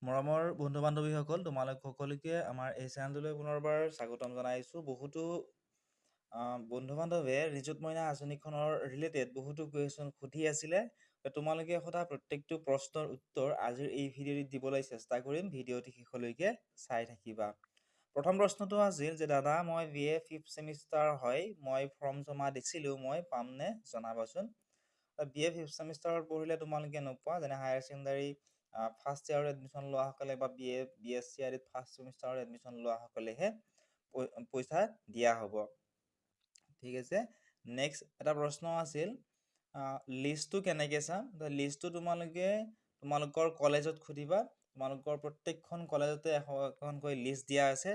মৰমৰ বন্ধু বান্ধৱীসকল তোমালোক সকলোকে আমাৰ এই চেনেলটোলৈ পুনৰবাৰ স্বাগতম জনাইছোঁ। বহুতো বন্ধু বান্ধৱে নিযুত মইনা আঁচনিখনৰ ৰিলেটেড বহুতো কুৱেশ্যন সুধি আছিলে। তোমালোকে সোধা প্ৰত্যেকটো প্ৰশ্নৰ উত্তৰ আজিৰ এই ভিডিঅ'টিত দিবলৈ চেষ্টা কৰিম। ভিডিঅ'টি শেষলৈকে চাই থাকিবা। প্ৰথম প্ৰশ্নটো আছিল যে দাদা মই BA 5th চেমিষ্টাৰ হয়, মই ফৰ্ম জমা দিছিলোঁ, মই পামনে জনাবাচোন। BA 5th চেমিষ্টাৰত পঢ়িলে তোমালোকে নোপোৱা, যেনে হায়াৰ ছেকেণ্ডাৰী ফাৰ্ষ্ট ইয়াৰত এডমিশ্যন লোৱাসকলে বা BSc আদিত ফাৰ্ষ্ট চেমিষ্টাৰত এডমিশ্যন লোৱাসকলেহে পইচা দিয়া হ'ব। ঠিক আছে, নেক্সট এটা প্ৰশ্ন আছিল লিষ্টটো কেনেকৈ চাম। লিষ্টটো তোমালোকৰ কলেজত সুধিবা। তোমালোকৰ প্ৰত্যেকখন কলেজতে এখনকৈ লিষ্ট দিয়া আছে।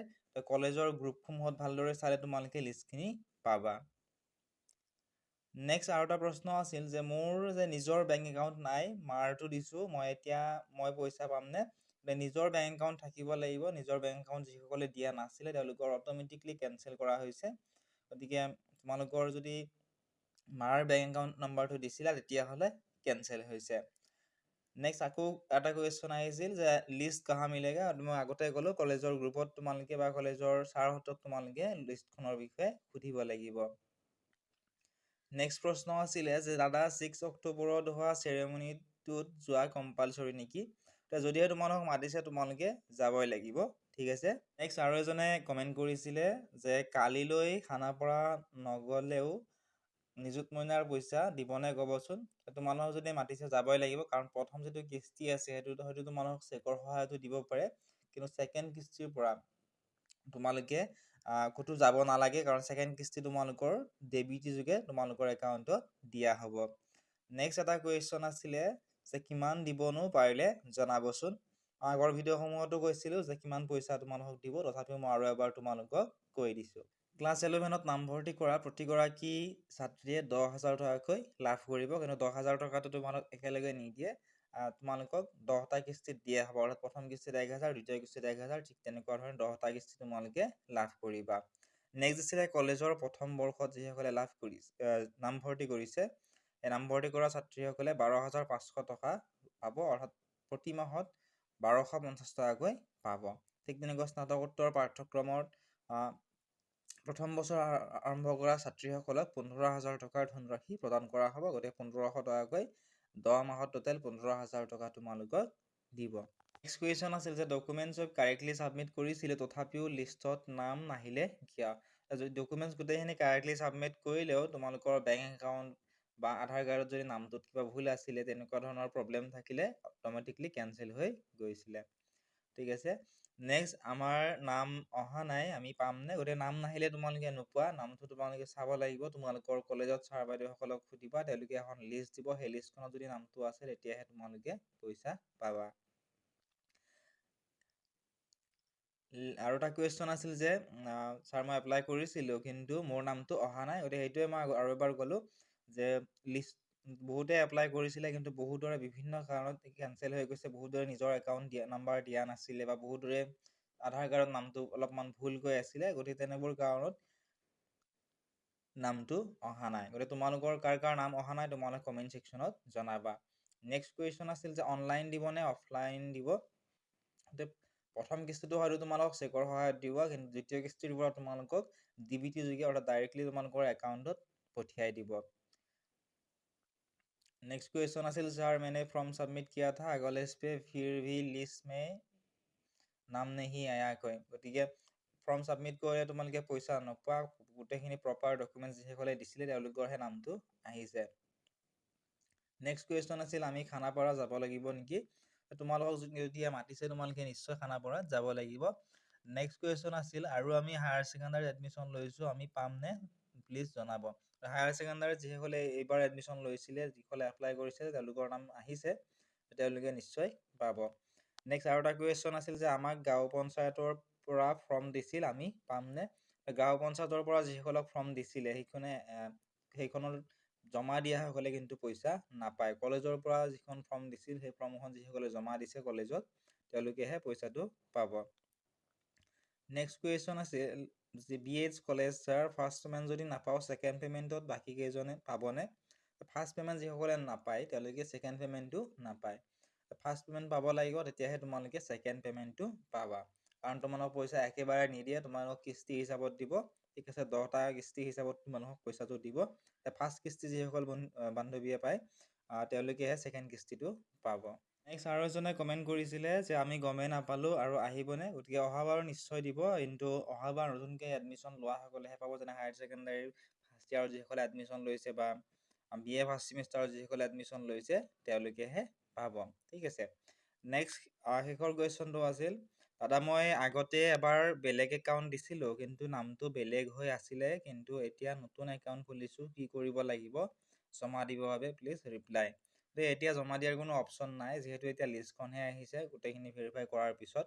কলেজৰ গ্ৰুপসমূহত ভালদৰে চালে তোমালোকে লিষ্টখিনি পাবা। নেক্সট আৰু এটা প্ৰশ্ন আছিল যে মোৰ যে নিজৰ বেংক একাউণ্ট নাই, মাৰটো দিছোঁ, মই পইচা পামনে। নিজৰ বেংক একাউণ্ট থাকিব লাগিব। নিজৰ বেংক একাউণ্ট যিসকলে দিয়া নাছিলে তেওঁলোকৰ অট'মেটিকলি কেনচেল কৰা হৈছে। গতিকে তোমালোকৰ যদি মাৰ বেংক একাউণ্ট নাম্বাৰটো দিছিলা তেতিয়াহ'লে কেনচেল হৈছে। নেক্সট আকৌ এটা কুৱেশ্যন আহিছিল যে লিষ্ট কাহা মিলেগা। মই আগতে ক'লোঁ কলেজৰ গ্ৰুপত তোমালোকে বা কলেজৰ ছাৰহঁতক তোমালোকে লিষ্টখনৰ বিষয়ে সুধিব লাগিব। নেক্সট প্ৰশ্ন আছিলে যে দাদা 6 অক্টোবৰত হোৱা চেৰেমনিটোত যোৱা কম্পালচৰি নেকি। যদিহে তোমালোকক মাতিছে তোমালোকে যাবই লাগিব। ঠিক আছে, নেক্সট আৰু এজনে কমেণ্ট কৰিছিলে যে কালিলৈ খানাপাৰা নগ'লেও নিযুত মইনাৰ পইচা দিবনে ক'বচোন। তোমালোকক যদি মাতিছে যাবই লাগিব, কাৰণ প্ৰথম যিটো কিস্তি আছে সেইটো হয়তো তোমালোকক চেকৰ সহায়তো দিব পাৰে, কিন্তু ছেকেণ্ড কিস্তিৰ পৰা তোমালোকে ক'তো যাব নালাগে, কাৰণ ছেকেণ্ড কিস্তি তোমালোকৰ ডেবিটি যোগে তোমালোকৰ একাউণ্টত দিয়া হ'ব। নেক্সট এটা কুৱেশ্যন আছিলে যে কিমান দিবনো পাৰিলে জনাবচোন। আগৰ ভিডিঅ'সমূহতো কৈছিলোঁ যে কিমান পইচা তোমালোকক দিব, তথাপিও মই আৰু এবাৰ তোমালোকক কৈ দিছোঁ। ক্লাছ 11ত নামভৰ্তি কৰা প্ৰতিগৰাকী ছাত্ৰীয়ে 10,000 টকাকৈ লাভ কৰিব, কিন্তু 10,000 টকাটো তোমালোক একেলগে নিদিয়ে। তোমালোকক 10টা কিস্তিত দিয়া হ'ব। অৰ্থাৎ প্ৰথম কিস্তিত 1,000, দ্বিতীয় কিস্তিত 1,000, ঠিক তেনেকুৱা ধৰণে 10টা কিস্তি তোমালোকে লাভ কৰিবা। নেক্সট আছিলে কলেজৰ প্ৰথম বৰ্ষত যিসকলে নামভৰ্তি কৰিছে, এই নামভৰ্তি কৰা ছাত্ৰীসকলে 12,500 টকা পাব, অৰ্থাৎ প্ৰতি মাহত 1,250 টকাকৈ পাব। ঠিক তেনেকুৱা স্নাতকোত্তৰ পাঠ্যক্ৰমত প্ৰথম বছৰ আৰম্ভ কৰা ছাত্ৰীসকলক 15,000 টকাৰ ধনৰাশি প্ৰদান কৰা হ'ব। গতিকে 1,500 টকাকৈ 10 মাহত টোটেল 15,000 টকা তোমালোকক দিব। নেক্সট কুৱেশ্যন আছিল যে ডকুমেণ্টছ চব কাৰেক্টলি ছাবমিট কৰিছিলোঁ, তথাপিও লিষ্টত নাম নাহিলে কিয়। যদি ডকুমেণ্টছ গোটেইখিনি কাৰেক্টলি ছাবমিট কৰিলেও তোমালোকৰ বেংক একাউণ্ট বা আধাৰ কাৰ্ডত যদি নামটোত কিবা ভুল আছিলে, তেনেকুৱা ধৰণৰ প্ৰব্লেম থাকিলে অট'মেটিকলি কেনচেল হৈ গৈছিলে। ঠিক আছে, নেক্সট আমাৰ নাম অহা নাই, আমি পামনে। গতিকে নাম নাহিলে তোমালোকে নোপোৱা, নামটো তোমালোকে চাব লাগিব। তোমালোকৰ কলেজত ছাৰ বাইদেউসকলক সুধিবা, তেওঁলোকে এখন লিষ্ট দিব, সেই লিষ্টখনত যদি নামটো আছে তেতিয়াহে তোমালোকে পইচা পাবা। আৰু এটা কুৱেশ্যন আছিল যে ছাৰ মই এপ্লাই কৰিছিলোঁ কিন্তু মোৰ নামটো অহা নাই। গতিকে সেইটোৱে মই আৰু এবাৰ ক'লোঁ যে লিষ্ট বহুতে এপ্লাই কৰিছিলে, কিন্তু বহুতৰে বিভিন্ন কাৰণত কেনচেল হৈ গৈছে। বহুতৰে নিজৰ একাউণ্ট নাম্বাৰ দিয়া নাছিলে, বা বহুতৰে আধাৰ কাৰ্ডত নামটো অলপমান ভুলকৈ আছিলে। গতিকে তেনেবোৰ কাৰণত নামটো অহা নাই। গতিকে তোমালোকৰ কাৰ নাম অহা নাই তোমালোকে কমেণ্ট ছেকশ্যনত জনাবা। নেক্সট কুৱেশ্যন আছিল যে অনলাইন দিব নে অফলাইন দিব। প্ৰথম কিস্তিটো হয়তো তোমালোকক চেকৰ সহায়ত দিব, কিন্তু দ্বিতীয় কিস্তিৰ পৰা তোমালোকক DBT যোগে অৰ্থাৎ ডাইৰেক্টলি তোমালোকৰ একাউণ্টত পঠিয়াই দিব। नेक्स्ट क्वेश्चन আছিল सर मैंने फॉर्म सबमिट किया था अगले इस पे फिर भी लिस्ट में नाम नहीं आया कोई। গতিকে ফৰ্ম সাবমিট কৰিলে তোমালোকে পইচা নোপোৱা, গোটেইখিনি প্ৰপাৰ ডকুমেণ্টছ যিসকলে দিছিলে তেওঁলোকৰহে নামটো আহিছে। নেক্সট কুৱেশ্যন আছিল আমি খানাপাৰা যাব লাগিব নেকি। তোমালোকক যদি মাতিছে তোমালোকে নিশ্চয় খানাপাৰাত যাব লাগিব। নেক্সট কুৱেশ্যন আছিল আৰু আমি হায়াৰ ছেকেণ্ডাৰী এডমিশ্যন লৈছোঁ, আমি পামনে প্লিজ জনাব। হায়াৰ ছেকেণ্ডাৰীত যিসকলে এইবাৰ এডমিশ্যন লৈছিলে, যিসকলে এপ্লাই কৰিছে তেওঁলোকৰ নাম আহিছে, তেওঁলোকে নিশ্চয় পাব। নেক্সট আৰু এটা কুৱেশ্যন আছিল যে আমাক গাঁও পঞ্চায়তৰ পৰা ফৰ্ম দিছিল, আমি পামনে। গাঁও পঞ্চায়তৰ পৰা যিসকলক ফৰ্ম দিছিলে সেইখনৰ জমা দিয়াসকলে কিন্তু পইচা নাপায়। কলেজৰ পৰা যিখন ফৰ্ম দিছিল সেই ফৰ্মখন যিসকলে জমা দিছে কলেজত তেওঁলোকেহে পইচাটো পাব। নেক্সট কুৱেশ্যন আছিল যে BH college sir first payment যদি নাপাওঁ ছেকেণ্ড পে'মেণ্টত বাকী কেইজনে পাবনে। ফাৰ্ষ্ট পে'মেণ্ট যিসকলে নাপায় তেওঁলোকে ছেকেণ্ড পে'মেণ্টটো নাপায়। ফাৰ্ষ্ট পে'মেণ্ট পাব লাগিব, তেতিয়াহে তোমালোকে ছেকেণ্ড পে'মেণ্টটো পাবা। কাৰণ তোমালোকক পইচা একেবাৰে নিদিয়ে, তোমালোকক কিস্তি হিচাপত দিব। ঠিক আছে, 10টা কিস্তি হিচাপত মানুহক পইচাটো দিব। ফাৰ্ষ্ট কিস্তি যিসকল বান্ধৱীয়ে পায় তেওঁলোকেহে ছেকেণ্ড কিস্তিটো পাব। নেক্সট আৰু এজনে কমেণ্ট কৰিছিলে যে আমি গমেই নাপালোঁ আৰু আহিবনে, গতিকে অহাবাৰ নিশ্চয় দিব, কিন্তু অহাবাৰ নতুনকৈ এডমিশ্যন লোৱাসকলেহে পাব। যেনে হায়াৰ ছেকেণ্ডাৰী ফাৰ্ষ্ট ইয়াৰত যিসকলে এডমিশ্যন লৈছে বা BA ফাৰ্ষ্ট ছেমিষ্টাৰত যিসকলে এডমিশ্যন লৈছে তেওঁলোকেহে পাব। ঠিক আছে, নেক্সট শেষৰ কুৱেশ্যনটো আছিল, দাদা মই আগতে এবাৰ বেলেগ একাউণ্ট দিছিলোঁ কিন্তু নামটো বেলেগ হৈ আছিলে, কিন্তু এতিয়া নতুন একাউণ্ট খুলিছোঁ, কি কৰিব লাগিব জমা দিবৰ বাবে প্লিজ ৰিপ্লাই। এতিয়া জমা দিয়াৰ কোনো অপশ্যন নাই, যিহেতু এতিয়া লিষ্টখনহে আহিছে। গোটেইখিনি ভেৰিফাই কৰাৰ পিছত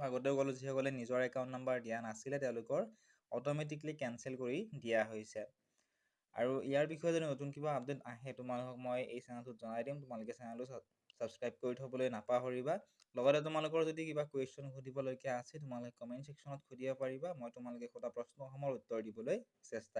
আগতেও ক'লোঁ, যিসকলে নিজৰ একাউণ্ট নাম্বাৰ দিয়া নাছিলে তেওঁলোকৰ অট'মেটিকলি কেঞ্চেল কৰি দিয়া হৈছে। আৰু ইয়াৰ বিষয়ে যদি নতুন কিবা আপডেট আহে তোমালোকক মই এই চেনেলটোত জনাই দিম। তোমালোকে চেনেলটো ছাবস্ক্ৰাইব কৰি থ'বলৈ নাপাহৰিবা। লগতে তোমালোকৰ যদি কিবা কুৱেশ্যন সুধিবলগীয়া আছে তোমালোকে কমেণ্ট ছেকশ্যনত সুধিব পাৰিবা। মই তোমালোকে সোধা প্ৰশ্নসমূহৰ উত্তৰ দিবলৈ চেষ্টা